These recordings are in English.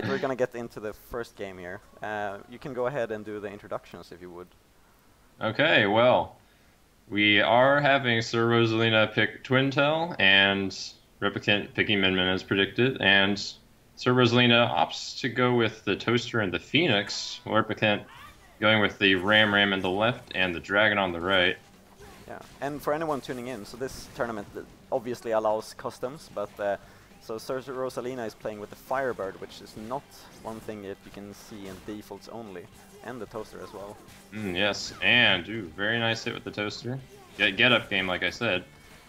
We're gonna get into the first game here. You can go ahead and do the introductions if you would. Okay, well, we are having Sir Rosalina pick Twintel and Replicant picking Min Min as predicted, and Sir Rosalina opts to go with the Toaster and the Phoenix, Replicant going with the Ram in the left and the Dragon on the right. Yeah, and for anyone tuning in, so this tournament obviously allows customs, but so Sir Rosalina is playing with the Firebird, which is not one thing that you can see in defaults only, and the Toaster as well. Yes, and very nice hit with the Toaster. Get up game, like I said.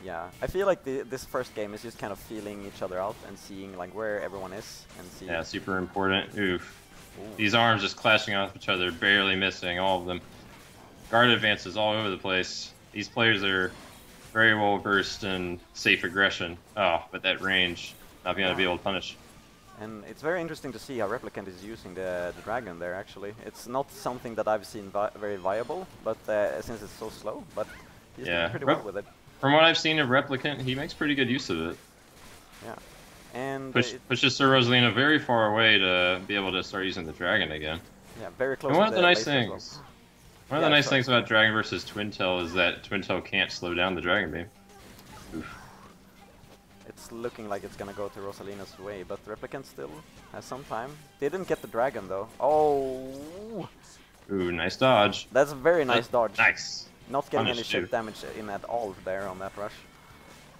Yeah, I feel like this first game is just kind of feeling each other out and seeing like where everyone is and see. Yeah, super important. Oof. Ooh. These arms just clashing off each other, barely missing, all of them. Guard advances all over the place. These players are very well versed in safe aggression. Oh, but that range, not being able to be able to punish. And it's very interesting to see how Replicant is using the dragon there, actually. It's not something that I've seen very viable, but since it's so slow, but he's doing pretty well with it. From what I've seen of Replicant, he makes pretty good use of it. Yeah. And pushes Sir Rosalina very far away to be able to start using the dragon again. Yeah, very close. And one of the nice things well. about Dragon versus Twintel is that Twintel can't slow down the Dragon Beam. Oof. It's looking like it's gonna go to Rosalina's way, but Replicant still has some time. They didn't get the dragon though. Oh! Ooh, nice dodge. That's a very nice dodge. Nice. Not getting any ship damage in at all there on that rush.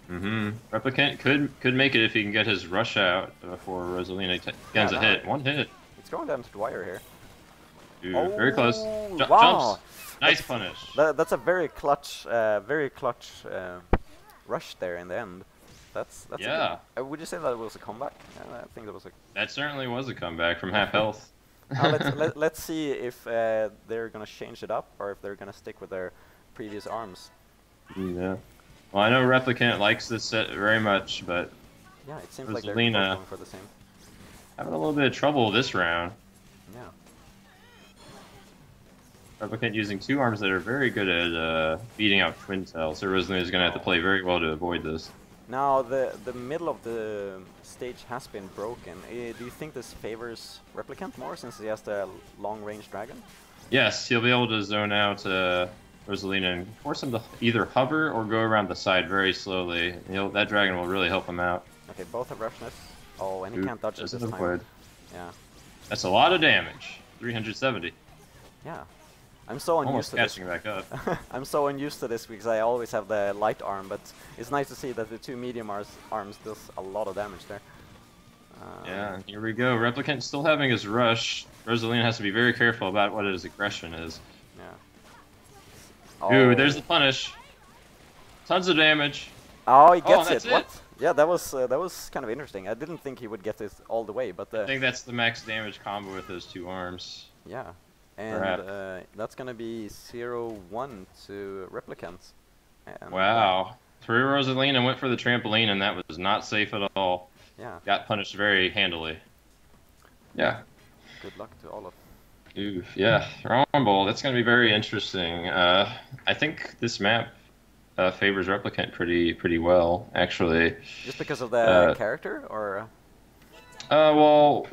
Replicant could make it if he can get his rush out before Rosalina gets a hit. One hit. It's going down to the wire here. Ooh, very close. Wow. Jumps. Nice punish. That's a very clutch rush there in the end. That's yeah. Would you say that it was a comeback? I think that was a. That certainly was a comeback from half health. Let's see if they're gonna change it up or if they're gonna stick with their previous arms. Yeah. Well, I know Replicant likes this set very much, but yeah, it seems Rosalina like they're going for the same. Having a little bit of trouble this round. Yeah. Replicant using two arms that are very good at beating out Twintel, so Rosalina is going to have to play very well to avoid this. Now the middle of the stage has been broken. Do you think this favors Replicant more since he has the long-range dragon? Yes, he'll be able to zone out Rosalina and force him to either hover or go around the side very slowly. That dragon will really help him out. Okay, both have rushness. Oh, and he can't dodge it this time. Avoid. Yeah. That's a lot of damage. 370. Yeah. I'm so unused to this. Almost catching back up. I'm so unused to this because I always have the light arm, but it's nice to see that the two medium arms does a lot of damage there. Yeah, here we go. Replicant still having his rush. Rosalina has to be very careful about what his aggression is. Yeah. Oh. Ooh, there's the punish. Tons of damage. Oh, he gets it. What? Yeah, that was kind of interesting. I didn't think he would get this all the way, but I think that's the max damage combo with those two arms. Yeah. And that's gonna be 0-1 to Replicant. And wow. Threw Rosalina, went for the trampoline, and that was not safe at all. Yeah. Got punished very handily. Yeah. Good luck to all of. Oof, yeah. Rumble, that's gonna be very interesting. I think this map favors Replicant pretty well, actually. Just because of the character, or? Well,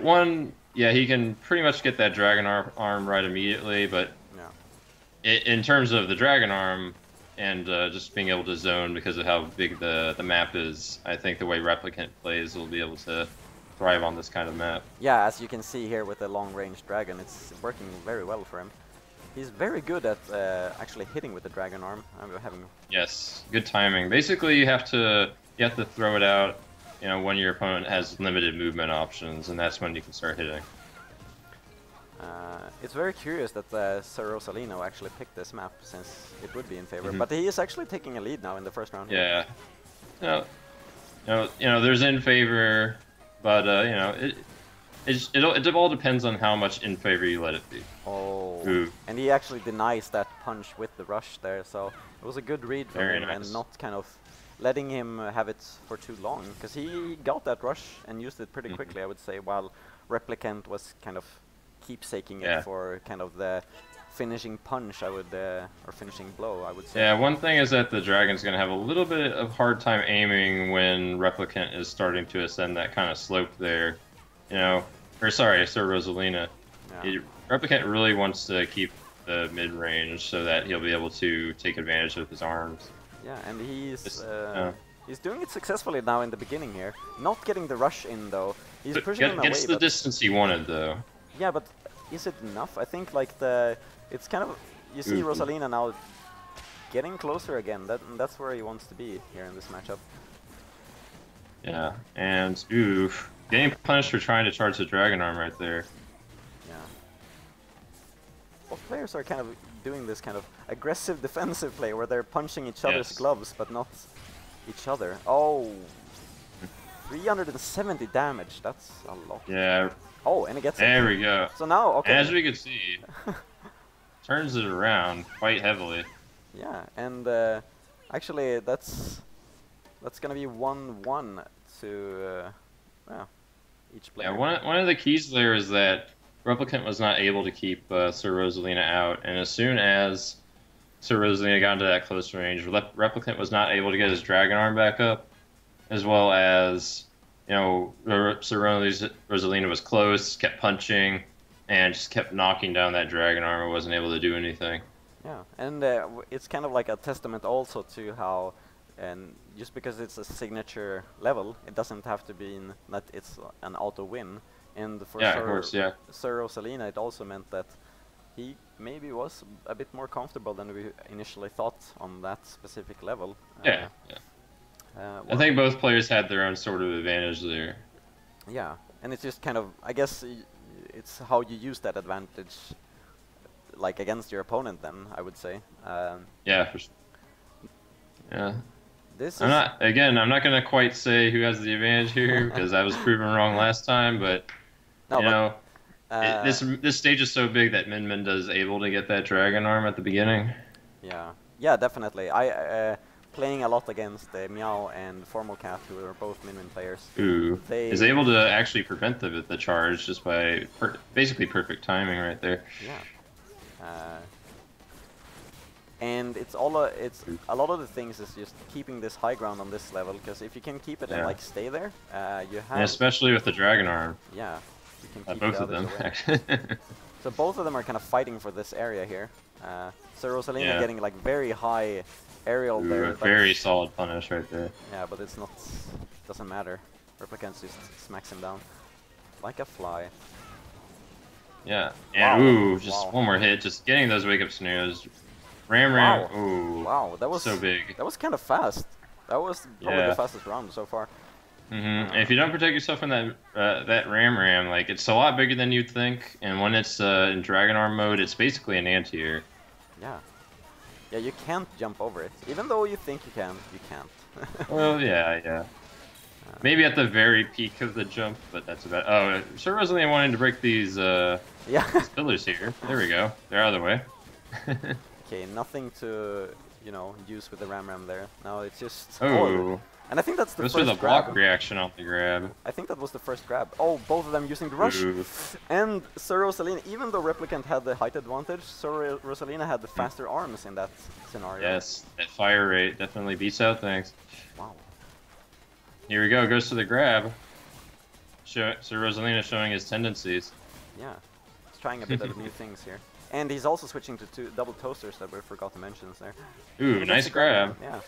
yeah, he can pretty much get that dragon arm right immediately, but in terms of the dragon arm and just being able to zone because of how big the map is, I think the way Replicant plays will be able to thrive on this kind of map. Yeah, as you can see here with the long-range dragon, it's working very well for him. He's very good at actually hitting with the dragon arm. Yes, good timing. Basically, you have to throw it out, when your opponent has limited movement options, and that's when you can start hitting. It's very curious that Sir Rosalino actually picked this map, since it would be in favor. But he is actually taking a lead now in the first round. Yeah. There's in favor, but it all depends on how much in favor you let it be. Oh. Ooh. And he actually denies that punch with the rush there, so it was a good read from him and not kind of letting him have it for too long, because he got that rush and used it pretty quickly, I would say, while Replicant was kind of keepsaking it for kind of the finishing punch, or finishing blow, I would say. Yeah, one thing is that the dragon's going to have a little bit of hard time aiming when Replicant is starting to ascend that kind of slope there. Or sorry, Sir Rosalina. Yeah. Replicant really wants to keep the mid range so that he'll be able to take advantage of his arms. Yeah, and he's doing it successfully now in the beginning here. Not getting the rush in though. He's pushing him away. Gets the distance he wanted though. Yeah, but is it enough? I think like it's kind of, you see Rosalina now getting closer again. That's where he wants to be here in this matchup. Yeah, and oof, getting punished for trying to charge the Dragon Arm right there. Yeah. Both players are kind of doing this kind of aggressive defensive play where they're punching each other's gloves, but not each other. Oh, 370 damage. That's a lot. Yeah. Oh, and it gets there we go. So now, okay. As we can see, turns it around quite heavily. Yeah, and actually that's gonna be 1-1 to each player. Yeah, one of the keys there is that Replicant was not able to keep Sir Rosalina out, and as soon as Sir Rosalina got into that close range, Replicant was not able to get his Dragon Arm back up, as well as, you know, Sir Rosalina was close, kept punching, and just kept knocking down that Dragon Arm and wasn't able to do anything. Yeah, and it's kind of like a testament also to how, and just because it's a signature level, it doesn't have to be that it's an auto win. And for Sir Rosalina, it also meant that he maybe was a bit more comfortable than we initially thought on that specific level. Yeah, I think both players had their own sort of advantage there. Yeah, and it's just kind of, I guess, it's how you use that advantage, like against your opponent. Then I would say. Yeah, for sure. Yeah. I'm not gonna quite say who has the advantage here because I was proven wrong last time, but this stage is so big that Min Min is able to get that Dragon Arm at the beginning. Yeah, definitely. I playing a lot against Meow and Formal Cat, who are both Min Min players. Is able to actually prevent the charge just by basically perfect timing right there. Yeah. And it's a lot of the things is just keeping this high ground on this level, because if you can keep it and like stay there, you have. And especially with the Dragon Arm. Yeah, you can keep both of them. So both of them are kind of fighting for this area here. So Rosalina getting like very high aerial there. A very solid punish right there. Yeah, but it's not. Doesn't matter. Replicant just smacks him down like a fly. Yeah, and just one more hit, just getting those wake up snares. Ram. Wow, that was so big. That was kind of fast. That was probably the fastest round so far. And if you don't protect yourself from that Ram, like, it's a lot bigger than you'd think. And when it's in Dragon Arm mode, it's basically an anti-air. Yeah. Yeah, you can't jump over it. Even though you think you can, you can't. Well, yeah. Maybe at the very peak of the jump, but that's about. Oh, Sir Rosalina wanting to break these these pillars here. There we go. They're out of the way. Okay, nothing to, use with the Ram there. Now it's just... Oh. And I think that's the first grab. This was a grab. block reaction on the grab. I think that was the first grab. Oh, both of them using the rush. And Sir Rosalina, even though Replicant had the height advantage, Sir Rosalina had the faster arms in that scenario. Yes, that fire rate definitely beats out things. Wow. Here we go, goes to the grab. Sir Rosalina showing his tendencies. Yeah, he's trying a bit of new things here. And he's also switching to 2 double toasters that we forgot to mention there. Ooh, nice grab. Yeah.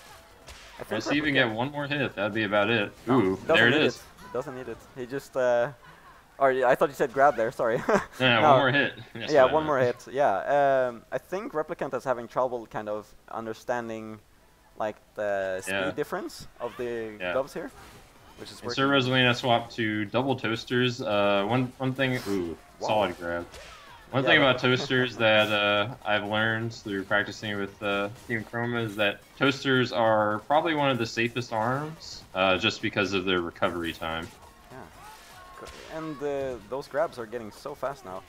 Let's see if we can get one more hit. That'd be about it. No, there it is. Doesn't need it. He just... Or I thought you said grab there, sorry. No, one more hit. Yeah, one more hit. Yeah, I think Replicant is having trouble kind of understanding like the speed difference of the gloves here. Which is working. Sir Rosalina swapped to double toasters. One thing... solid grab. One thing about toasters that I've learned through practicing with Team Chroma is that toasters are probably one of the safest arms, just because of their recovery time. Yeah, and those grabs are getting so fast now.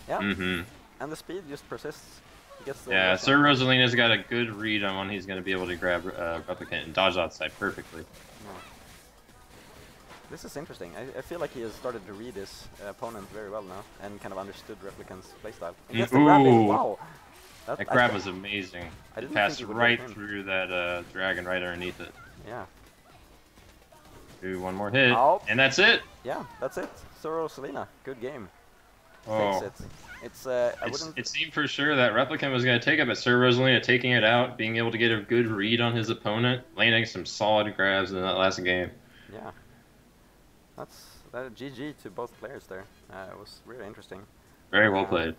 Yeah, and the speed just persists. He gets the Sir Rosalina's got a good read on when he's going to be able to grab Replicant and dodge outside perfectly. This is interesting. I feel like he has started to read his opponent very well now and kind of understood Replicant's playstyle. Wow! That grab was amazing. It passed right through that dragon right underneath it. Yeah. Do one more hit, Oh. and that's it. Yeah, that's it. So Rosalina, good game. Oh. Takes it. It seemed for sure that Replicant was going to take it, but Sir Rosalina taking it out, being able to get a good read on his opponent, landing some solid grabs in that last game. Yeah. That's GG to both players there. It was really interesting. Very well played.